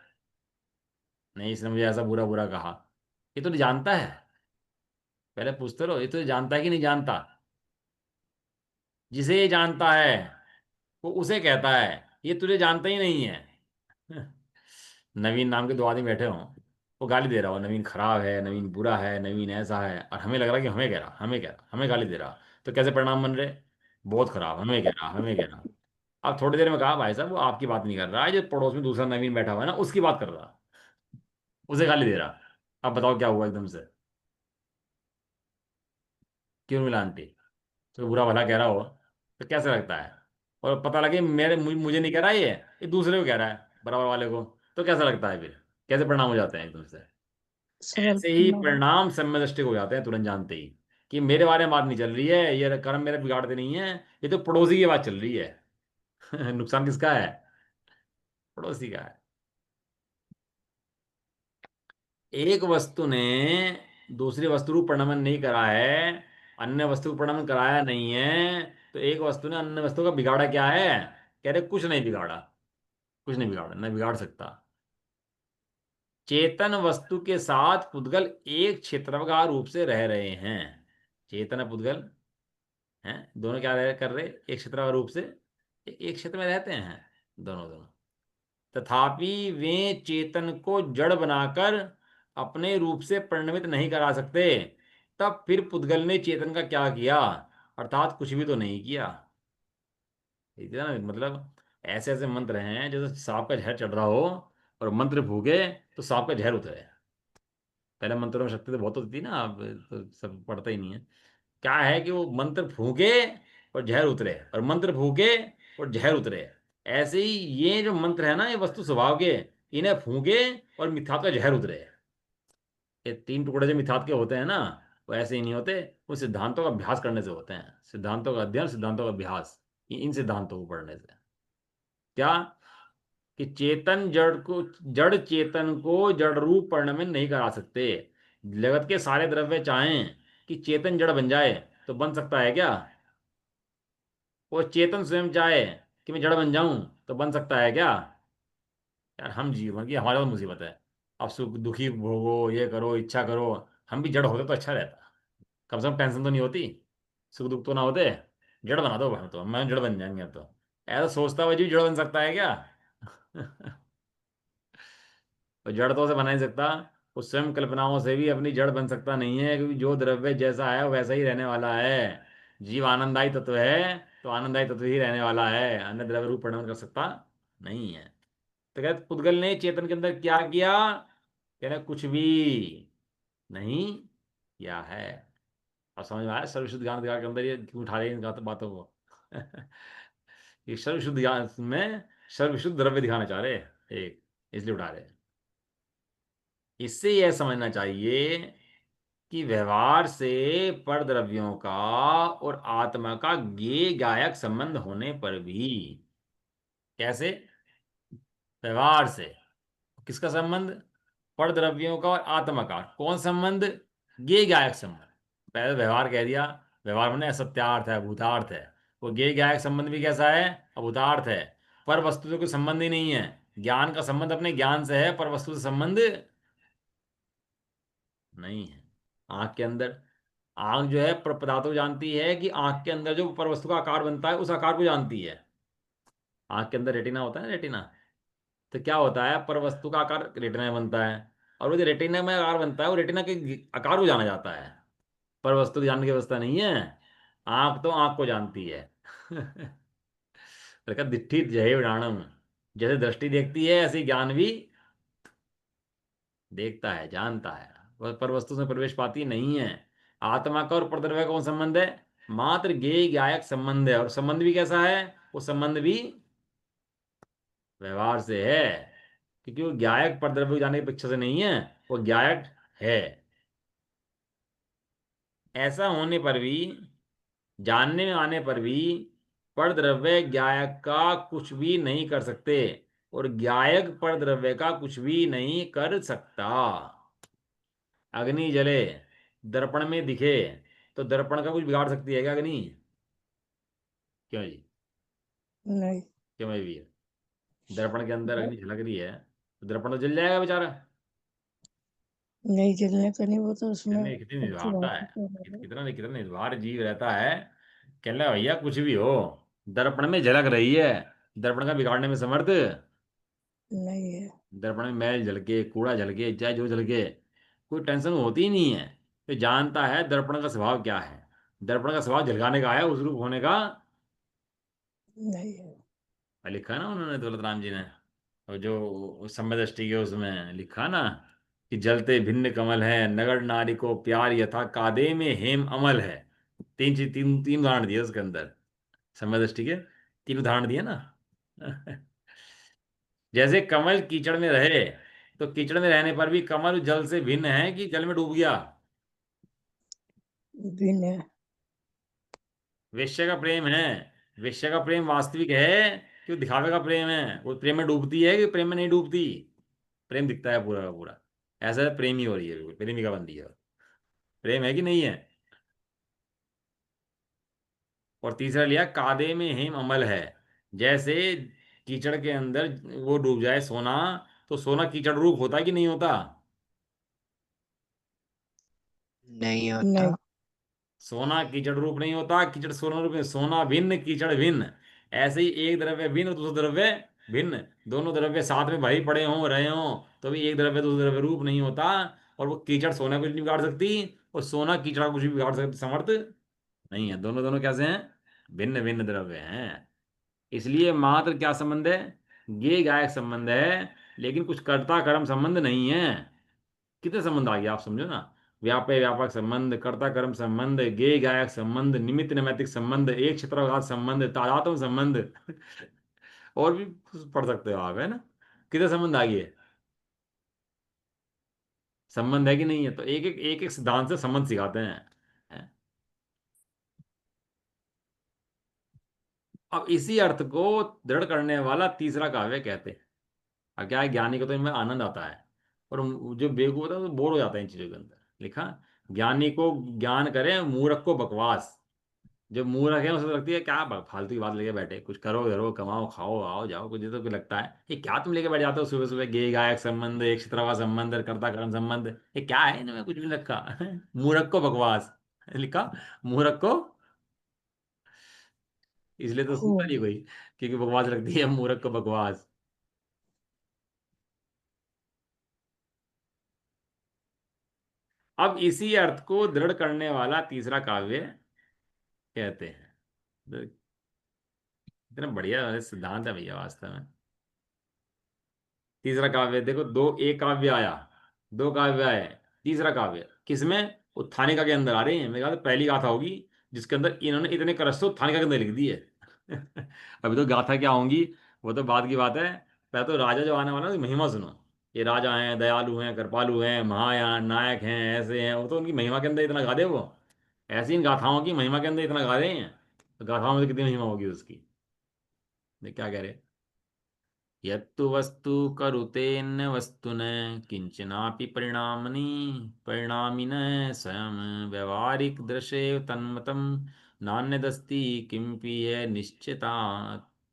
नहीं इसने मुझे ऐसा बुरा बुरा कहा। ये तो नहीं जानता है, पहले पूछते रहो, ये तो जानता है कि नहीं जानता। जिसे ये जानता है वो उसे कहता है ये तुझे जानता ही नहीं है। नवीन नाम के दो आदमी बैठे हों, वो गाली दे रहा हो, नवीन खराब है, नवीन बुरा है, नवीन ऐसा है, और हमें लग रहा है कि हमें कह रहा, हमें कह रहा, हमें गाली दे रहा। तो कैसे परिणाम बन रहे? बहुत खराब, हमें कह रहा, हमें कह रहा। अब थोड़ी देर में कहा भाई साहब वो आपकी बात नहीं कर रहा है, जो पड़ोस में दूसरा नवीन बैठा हुआ है ना उसकी बात कर रहा, उसे गाली दे रहा। अब बताओ क्या हुआ एकदम से? क्यों मिला आंटी? तो बुरा भला कह रहा हो तो कैसे लगता है? और पता लगे मुझे नहीं कह रहा ये दूसरे को कह रहा है, बराबर वाले को। तो कैसा लगता है फिर? कैसे परिणाम हो जाते हैं एकदम से? सरल ऐसे ही परिणाम। परिणाम सम्यदृष्टि हो जाते हैं तुरंत जानते ही, कि मेरे बारे में बात नहीं चल रही है, ये कर्म मेरे बिगाड़ते नहीं है, ये तो पड़ोसी की बात चल रही है। नुकसान किसका है? पड़ोसी का है। एक वस्तु ने दूसरी वस्तु को परिणमन नहीं करा है, अन्य वस्तु को परिणमन कराया नहीं है, तो एक वस्तु ने अन्य वस्तु का बिगाड़ा क्या है? कह रहे कुछ नहीं बिगाड़ा, कुछ नहीं बिगाड़ा, नहीं बिगाड़ सकता। चेतन वस्तु के साथ पुद्गल एक क्षेत्रफल रूप से रह रहे हैं। चेतन पुद्गल हैं, दोनों क्या कर रहे? एक क्षेत्रफल रूप से एक क्षेत्र में रहते हैं दोनों दोनों। तथापि वे चेतन को जड़ बनाकर अपने रूप से परिणमित नहीं करा सकते। तब फिर पुद्गल ने चेतन का क्या किया? अर्थात कुछ भी तो नहीं किया। ठीक है ना? मतलब ऐसे ऐसे मंत्र हैं जैसे सांप का जहर चढ़ रहा हो, और मंत्र फूके तो सांप का जहर उतरे। पहले मंत्रों में शक्ति तो बहुत होती थी ना, अब तो सब पढ़ता ही नहीं है। क्या है कि वो मंत्र फूके और जहर उतरे, और मंत्र फूके और जहर उतरे। ऐसे ही ये जो मंत्र है ना, ये वस्तु स्वभाव के, इन्हें फूके और मिथ्यात्व का जहर उतरे। ये तीन टुकड़े जो मिथ्यात्व के होते हैं ना, वो ऐसे ही नहीं होते, वो सिद्धांतों का अभ्यास करने से होते हैं। सिद्धांतों का अध्ययन, सिद्धांतों का अभ्यास, इन सिद्धांतों को पढ़ने से। क्या? कि चेतन जड़ चेतन को जड़ रूप परिणमित नहीं करा सकते। जगत के सारे द्रव्य चाहें कि चेतन जड़ बन जाए तो बन सकता है क्या? वो चेतन स्वयं चाहे कि मैं जड़ बन जाऊं तो बन सकता है क्या? यार हम जीवन की हमारे तो मुसीबत है। अब सुख दुखी भोगो, ये करो, इच्छा करो। हम भी जड़ होते तो अच्छा रहता, कम से कम टेंशन तो नहीं होती, सुख दुख तो ना होते। जड़ बना दो भाई, तो मैं जड़ बन जाएंगे अब तो। ऐसा सोचता हुआ जी जड़ बन सकता है क्या? और जड़ तो उसे बना नहीं सकता, वो स्वयं कल्पनाओं से भी अपनी जड़ बन सकता नहीं है, क्योंकि जो द्रव्य जैसा है वो वैसा ही रहने वाला है। जीव आनंददायी तत्व है तो आनंददायी तत्व ही रहने वाला है, अन्य द्रव्य रूप परिणमन कर सकता नहीं है। तो कहते पुद्गल ने चेतन के अंदर क्या किया? कह रहे कुछ भी नहीं किया है। अब समझ में आया सर्वशुद्ध ज्ञान के अंदर ये क्यों उठा रहे हैं इन बातों को? ये सर्वशुद्ध ज्ञान में सर्वशुद्ध द्रव्य दिखाना चाह रहे हैं एक, इसलिए उठा रहे हैं। इससे यह समझना चाहिए कि व्यवहार से परद्रव्यों का और आत्मा का गे गायक संबंध होने पर भी। कैसे? व्यवहार से किसका संबंध? परद्रव्यों का और आत्मा का कौन संबंध? गे गायक संबंध। पहले व्यवहार कह दिया, व्यवहार में सत्यार्थ है, भूतार्थ है। वो गे गायक संबंध भी कैसा है? अभूतार्थ है। पर वस्तु से कोई संबंध ही नहीं है। ज्ञान का संबंध अपने ज्ञान से है, पर वस्तु से संबंध नहीं है। आंख के अंदर, आंख जो है पदार्थ को जानती है, कि आंख के अंदर जो पर वस्तु का आकार बनता है उस आकार को जानती है। आंख के अंदर रेटिना होता है ना, रेटिना। तो क्या होता है, पर वस्तु का आकार रेटिना में बनता है, और वो जो रेटिना में आकार बनता है वो रेटिना के आकार को जाना जाता है। पर वस्तु को जानने की व्यवस्था नहीं है। आंख तो आंख को जानती है। देखा दिट्ठी जय उड़ाणम। जैसे दृष्टि देखती है ऐसे ही ज्ञान भी देखता है, जानता है। वह पर वस्तु से प्रवेश पाती नहीं है। आत्मा का और परद्रव्य का कौन संबंध है? मात्र ज्ञेय ज्ञायक संबंध है, और संबंध भी कैसा है? वो संबंध भी व्यवहार से है, क्योंकि वो ज्ञायक परद्रव्य को जानने की अपेक्षा से नहीं है, वो ज्ञायक है। ऐसा होने पर भी, जानने में आने पर भी, परद्रव्य ज्ञायक का कुछ भी नहीं कर सकते, और ज्ञायक परद्रव्य का कुछ भी नहीं कर सकता। अग्नि जले, दर्पण में दिखे, तो दर्पण का कुछ बिगाड़ सकती है क्या अग्नि? क्यों जी? नहीं। क्यों भाई भी? दर्पण के अंदर अग्नि झलक रही है तो दर्पण तो जल जाएगा बेचारा। नहीं, जलने का नहीं, वो तो उसमें कितनी कितनी अच्छी निर्भरता बात है, है। कितना कितना निर्भर जीव रहता है। कह रहा भैया कुछ भी हो, दर्पण में झलक रही है, दर्पण का बिगाड़ने में समर्थ। नहीं है। दर्पण में मैल झलके, कूड़ा झलके, चाहे जो झलके, कोई टेंशन होती ही नहीं है। तो जानता है दर्पण का स्वभाव क्या है। दर्पण का स्वभाव झलकाने का है, उस रूप होने का। नहीं है। लिखा है ना उन्होंने, दौलत राम जी ने। और जो सम्यक दृष्टि के उसमें लिखा ना कि जलते भिन्न कमल है, नगर नारी को प्यार यथा कादे में हेम अमल है। तीन चीज, तीन तीन उदाहरण दिए उसके अंदर। सम्यक दृष्टि के तीन उदाहरण दिए ना। जैसे कमल कीचड़ में रहे, तो कीचड़ में रहने पर भी कमल जल से भिन्न है कि जल में डूब गया। भिन्न है। वेश्या का प्रेम है, वेश्या का प्रेम वास्तविक है कि वो दिखावे का प्रेम है? वो प्रेम में डूबती है कि प्रेम में नहीं डूबती? प्रेम दिखता है पूरा का पूरा। ऐसा है, प्रेमी हो रही है, बिल्कुल प्रेमिका बन रही है। प्रेम है कि नहीं है? और तीसरा लिया कादे में हेम अमल है। जैसे कीचड़ के अंदर वो डूब जाए सोना, तो सोना कीचड़ रूप होता है कि नहीं होता? नहीं होता। नहीं। सोना कीचड़ रूप नहीं होता, कीचड़ सोना रूप नहीं। सोना भिन्न, कीचड़ भिन्न। ऐसे ही एक द्रव्य भिन्न और दूसरा द्रव्य भिन्न। दोनों द्रव्य साथ में भरी पड़े हों, रहे हों, तो भी एक द्रव्य दूसरे द्रव्य रूप नहीं होता। और वो कीचड़ सोना कुछ नहीं बिगाड़ सकती, और सोना कीचड़ कुछ भी बिगाड़ सकती समर्थ नहीं है। दोनों दोनों कैसे हैं? भिन्न भिन्न द्रव्य हैं। इसलिए मात्र क्या संबंध है? ये गायक संबंध है, लेकिन कुछ कर्ता कर्म संबंध नहीं है। कितने संबंध आ गया आप समझो ना। व्यापक व्यापक संबंध, कर्ता कर्म संबंध, गेय गायक संबंध, निमित्त नैमित्तिक संबंध, एक क्षेत्रघात संबंध, तादात्म्य संबंध। और भी पढ़ सकते हो आप, है ना। कितने संबंध आ गए? संबंध है कि नहीं है? तो एक एक सिद्धांत से संबंध सिखाते हैं, है? अब इसी अर्थ को दृढ़ करने वाला तीसरा काव्य कहते हैं। अब क्या है, ज्ञानी को तो इनमें आनंद आता है, और जो बेवकूफ होता है वो बोर हो जाता है इन चीजों के अंदर। लिखा, ज्ञानी को ज्ञान करे, मूर्ख को बकवास। जो मूर्ख है उसे लगती है क्या फालतू की बात लेके बैठे, कुछ करो करो, कमाओ खाओ आओ जाओ, कुछ तो कुछ लगता है ये क्या तुम लेके बैठ जाते हो सुबह सुबह, गेय गायक संबंध, एक क्षेत्रवा संबंध, कर्ता कर्म संबंध, ये क्या है इनमें, कुछ भी नहीं रखा। मूर्ख को बकवास लिखा, मूर्ख को। इसलिए तो सुनता खूब। नहीं कोई, क्योंकि बकवास लगती है मूर्ख को बकवास। अब इसी अर्थ को दृढ़ करने वाला तीसरा काव्य कहते हैं। तो इतना बढ़िया सिद्धांत है भैया वास्तव में। तीसरा काव्य देखो, दो एक काव्य आया, दो काव्य आए, तीसरा काव्य किसमें? उत्थानिका के अंदर आ रहे हैं। मेरे ख्याल से पहली गाथा होगी जिसके अंदर इन्होंने इतने कष्ट से उत्थानिका के अंदर लिख दिए। अभी तो गाथा क्या होंगी, वो तो बाद की बात है। पहले तो राजा जो आने वाला है, उसकी महिमा सुनो। ये राजा हैं, दयालु हैं, कृपालु हैं, महायान नायक हैं, ऐसे हैं, वो तो उनकी महिमा के अंदर इतना गा दे वो। ऐसी इन गाथाओं की महिमा के अंदर इतना गा रहे हैं, तो गाथाओं में तो कितनी महिमा होगी उसकी। ये क्या कह रहे? यत्तु वस्तु करुतेन्न वस्तुन किंचनापि परिणामनि परिणामिन स्वयं व्यवहारिक दृश्य तन्मतम नान्यदस्ति किंपि यह निश्चिता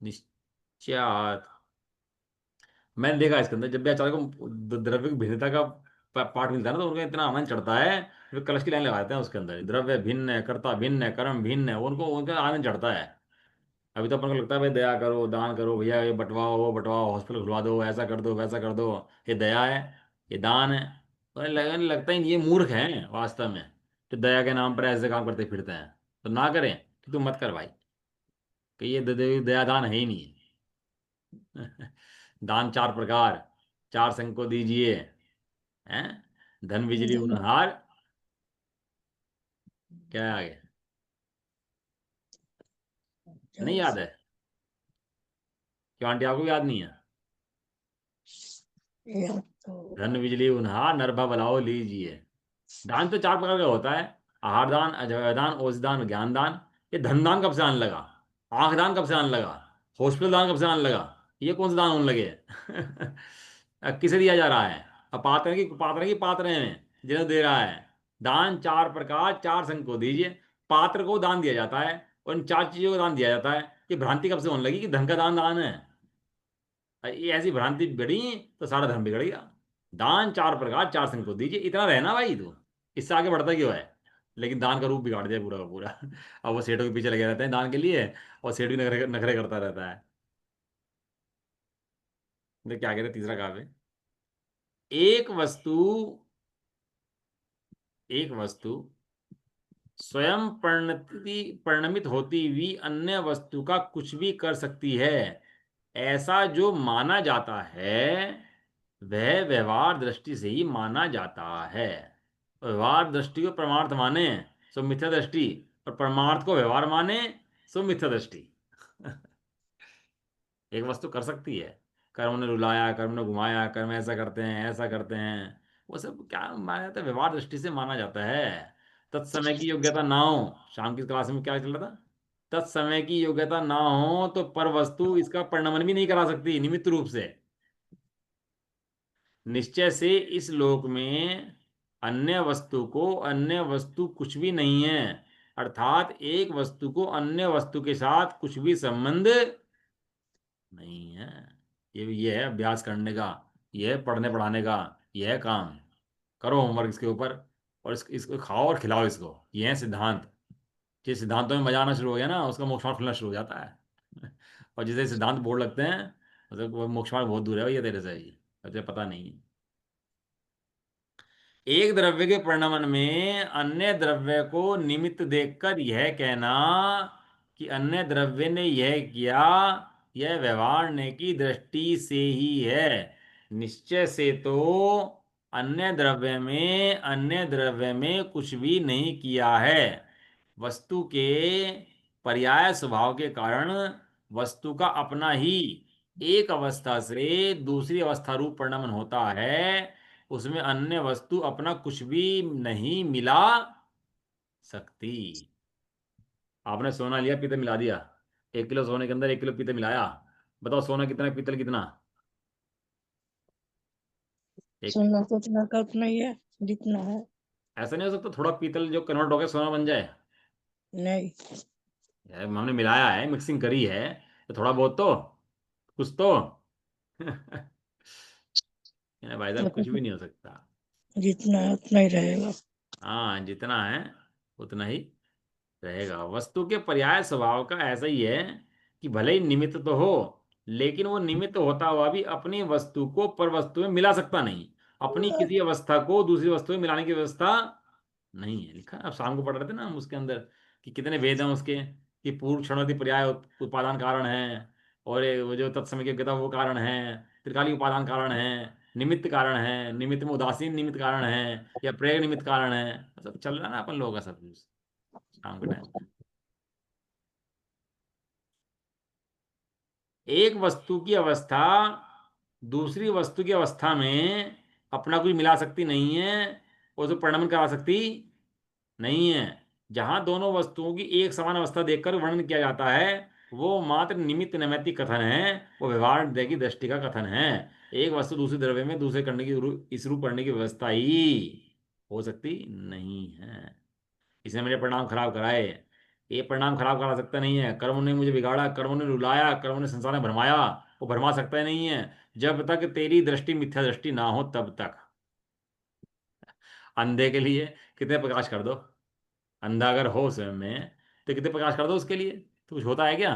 निश्चयात्। मैंने देखा इसके अंदर, जब भी आचार्य को द्रव्य की भिन्नता का पाठ मिलता है ना, तो उनको इतना आनंद चढ़ता है। वे कलश की लाइन लगा देते हैं उसके अंदर, द्रव्य भिन्न है, कर्ता भिन्न है, कर्म भिन्न है, उनको उनका आनंद चढ़ता है। अभी तो अपन को लगता है भाई दया करो, दान करो भैया, ये बंटवाओ वो बंटवाओ, हॉस्पिटल खुलवा दो, ऐसा कर दो वैसा कर दो, ये दया है, ये दान है। तो लगने लगता है ये मूर्ख हैं वास्तव में, तो दया के नाम पर ऐसे काम करते फिरते हैं। तो ना करें कि तुम मत कर भाई, कि ये दया दान है ही नहीं। दान चार प्रकार, चार संग को दीजिए, हैं? धन बिजली धन। उनहार, क्या है आगे? नहीं याद है? क्यों आंटी आपको याद नहीं है? यह तो धन बिजली उनहार, नरभा बलाओ लीजिए। दान तो चार प्रकार का होता है। आहार दान, अजय दान, औषधि दान, ज्ञान दान। ये धन दान कब से आने लगा? आंख दान कब से आने लगा? हॉस्पिटल दान कब से आने लगा? ये कौन सा दान होने लगे? अब किसे दिया जा रहा है? पात्र हैं जिन्हें दे रहा है। दान चार प्रकार, चार संग को दीजिए। पात्र को दान दिया जाता है, और इन चार चीजों को दान दिया जाता है। ये भ्रांति कब से होने लगी कि धन का दान दान है? ये ऐसी भ्रांति बिगड़ी तो सारा धर्म बिगड़ गया। दान चार प्रकार, चार संग को दीजिए, इतना रहना भाई तू, इससे आगे बढ़ता क्यों है? लेकिन दान का रूप बिगाड़ दिया पूरा का पूरा। अब वो सेठों के पीछे लगे रहते हैं दान के लिए, और सेठ भी नखरे नखरे करता रहता है। देख क्या कहते, तीसरा काव्य। एक वस्तु, एक वस्तु स्वयं परिणमित होती हुई अन्य वस्तु का कुछ भी कर सकती है, ऐसा जो माना जाता है वह व्यवहार दृष्टि से ही माना जाता है। व्यवहार दृष्टि को परमार्थ माने सो मिथ्या दृष्टि, और परमार्थ को व्यवहार माने सो मिथ्या दृष्टि। एक वस्तु कर सकती है, कर्म ने रुलाया, कर्म ने घुमाया, कर्म ऐसा करते हैं, ऐसा करते हैं, वो सब क्या माना जाता है, व्यवहार दृष्टि से माना जाता है। तत्समय की योग्यता ना हो, शाम की क्लास में क्या चल रहा था, तत्समय की योग्यता ना हो तो पर वस्तु इसका परिणमन भी नहीं करा सकती निमित्त रूप से। निश्चय से इस लोक में अन्य वस्तु को अन्य वस्तु कुछ भी नहीं है, अर्थात एक वस्तु को अन्य वस्तु के साथ कुछ भी संबंध नहीं है। ये है अभ्यास करने का, ये है पढ़ने पढ़ाने का, ये है काम। करो होमवर्क इसके ऊपर, और इसको खाओ और खिलाओ इसको, ये है सिद्धांत। जिस सिद्धांतों में मजा आना शुरू हो गया ना, उसका मोक्ष मार्ग खुलना शुरू हो जाता है। और जिसे सिद्धांत बोर्ड लगते हैं, मतलब वो मोक्ष मार्ग बहुत दूर है भैया तेरे से, ये तुझे पता नहीं है। एक द्रव्य के परिणमन में अन्य द्रव्य को निमित्त देखकर यह कहना कि अन्य द्रव्य ने यह किया, यह व्यवहार ने की दृष्टि से ही है। निश्चय से तो अन्य द्रव्य में कुछ भी नहीं किया है। वस्तु के पर्याय स्वभाव के कारण वस्तु का अपना ही एक अवस्था से दूसरी अवस्था रूप परिणमन होता है, उसमें अन्य वस्तु अपना कुछ भी नहीं मिला सकती। आपने सोना लिया, पीतल मिला दिया, 1 किलो सोने के अंदर 1 किलो पीतल मिलाया, बताओ सोना कितना है, पीतल कितना? एक। सोना तो उतना कल्प नहीं है जितना है। ऐसा नहीं हो सकता थोड़ा पीतल जो कन्वर्ट होकर सोना बन जाए? नहीं। यार हमने मिलाया है, मिक्सिंग करी है, तो थोड़ा बहुत तो कुछ तो। यार भाई साहब कुछ भी नहीं हो सकता। जितना है उतना ही रहेगा। हाँ, जितना है उतना ही रहेगा। वस्तु के पर्याय स्वभाव का ऐसा ही है कि भले ही निमित्त तो हो, लेकिन वो निमित्त होता हुआ भी अपनी वस्तु को पर वस्तु में मिला सकता नहीं। अपनी किसी अवस्था को दूसरी वस्तु में मिलाने की व्यवस्था नहीं है। लिखा है, अब शाम को पढ़ रहे थे ना हम उसके अंदर कि कितने भेद हैं उसके, कि पूर्व क्षणों पर्याय उपादान कारण है, और वो जो तत्समय की योग्यता वो कारण है, त्रिकालिक उपादान कारण है, निमित्त कारण है, निमित्त में उदासीन निमित्त कारण है, या प्रेरक निमित्त कारण है। सब चल रहा है ना अपन लोगों का सब कुछ शाम के टाइम। एक वस्तु की अवस्था दूसरी वस्तु की अवस्था में अपना कुछ मिला सकती नहीं है, और उसे परिणमन करा सकती नहीं है। जहां दोनों वस्तुओं की एक समान अवस्था देखकर वर्णन किया जाता है वो मात्र निमित्त नैमित्तिक कथन है, वो व्यवहार की दृष्टि का कथन है। एक वस्तु दूसरे द्रव्य में दूसरे करने की इस रूप करने की व्यवस्था ही हो सकती नहीं है। इसने मेरे परिणाम खराब कराए, ये परिणाम खराब करा सकता नहीं है। कर्म ने मुझे बिगाड़ा, कर्म ने रुलाया, कर्म ने संसार में भरमाया, वो भरमा सकता ही नहीं है जब तक तेरी दृष्टि मिथ्या दृष्टि ना हो तब तक। अंधे के लिए कितने प्रकाश कर दो, अंधा अगर हो स्वयं में तो कितने प्रकाश कर दो उसके लिए, तो कुछ होता है क्या?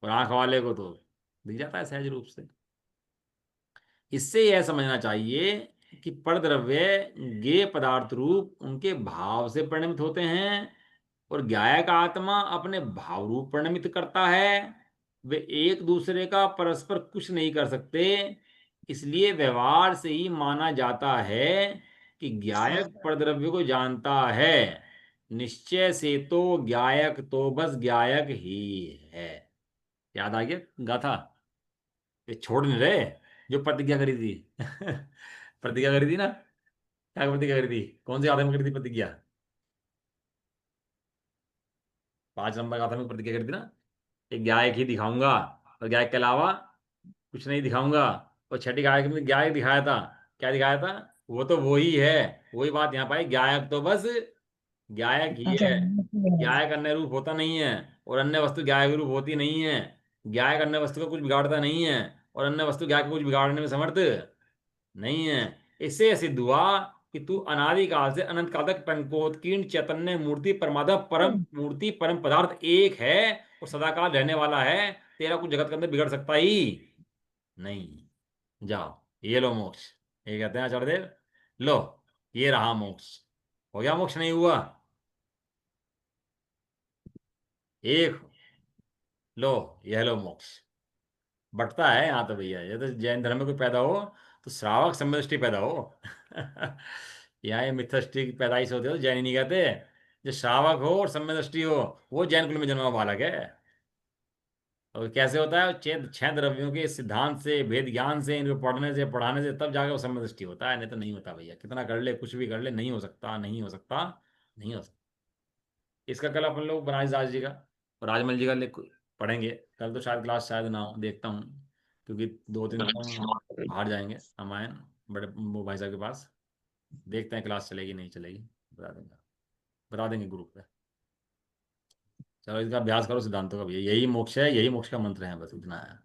और आंख वाले को तो दिख जाता है सहज रूप से। इससे यह समझना चाहिए कि परद्रव्य ज्ञेय पदार्थ रूप उनके भाव से परिणमित होते हैं, और ज्ञायक आत्मा अपने भाव रूप परिणमित करता है। वे एक दूसरे का परस्पर कुछ नहीं कर सकते। इसलिए व्यवहार से ही माना जाता है कि ज्ञायक परद्रव्य को जानता है। निश्चय से तो ज्ञायक तो बस ज्ञायक ही है। याद आ गया गाथा? ये छोड़ नहीं रहे जो प्रतिज्ञा करी थी। प्रतिज्ञा करी थी ना, क्या प्रतिज्ञा करी थी, कौन सी गाथा में करी थी प्रतिज्ञा? 5 नंबर गाथा में प्रतिज्ञा करी थी ना, एक गायक ही दिखाऊंगा और गायक के अलावा कुछ नहीं दिखाऊंगा। और छठी गायक में गायक दिखाया था, क्या दिखाया था, वो तो वो ही है। वही बात यहाँ पाई, गायक तो बस गायक ही है। गायक अन्य रूप होता नहीं है, और अन्य वस्तु गायक रूप होती नहीं है। गायक अन्य वस्तु को कुछ बिगाड़ता नहीं है, और अन्य वस्तु गायक को कुछ बिगाड़ने में समर्थ नहीं है। इससे सिद्ध हुआ कि तू अनादि काल से अनंत काल तक पंकोत्कीर्ण चैतन्य मूर्ति परमात्मा परम मूर्ति परम पदार्थ एक है और सदाकाल रहने वाला है। तेरा कुछ जगत के अंदर बिगड़ सकता ही नहीं। जाओ, ये लो मोक्ष। ये कहते हैं आचार्यदेव, लो ये रहा मोक्ष। हो गया मोक्ष, नहीं हुआ? एक, लो यह लो मोक्ष। बटता है यहाँ तो भैया, ये तो जैन धर्म में कोई पैदा हो तो श्रावक सम्यदृष्टि पैदा हो। यहाँ ये मिथष्टि की पैदाइश होती है तो जैन ही नहीं कहते। जो श्रावक हो और सम्यदृष्टि हो वो जैन कुल में जन्मा बालक है। और कैसे होता है? छह छह द्रव्यों के सिद्धांत से, भेद ज्ञान से, इनको पढ़ने से पढ़ाने से तब जाके वो सम्यदृष्टि होता है, नहीं तो नहीं होता भैया। कितना कर ले, कुछ भी कर ले, नहीं हो सकता, नहीं हो सकता, नहीं हो सकता। इसका कल अपन लोग बनारस दास जी का और राजमल जी का पढ़ेंगे। कल तो शायद क्लास शायद ना हो, देखता हूँ, क्योंकि 2 दिन तो हम बाहर जाएंगे रामायण बड़े वो भाई साहब के पास। देखते हैं क्लास चलेगी नहीं चलेगी, बता देंगे ग्रुप पे। चलो इसका अभ्यास करो सिद्धांतों का भैया, यही मोक्ष है, यही मोक्ष का मंत्र है, बस इतना है।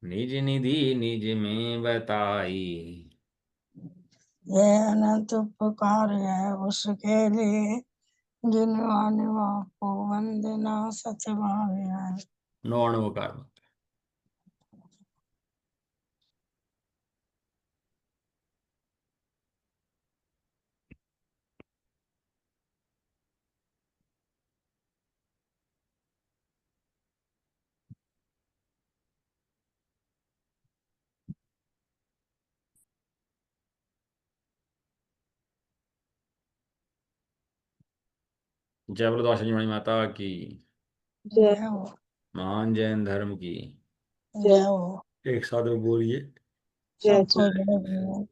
निज निधि निज में बताई। ये अनंत उपकार है उसके लिए, जिनवाने को वंदना सतभाव है। नौ अणुकार। जय बोलो द्वादशी मणि माता की। जय हो, महान जैन धर्म की। जय हो। एक साथ में बोलिए। सबको जय हो।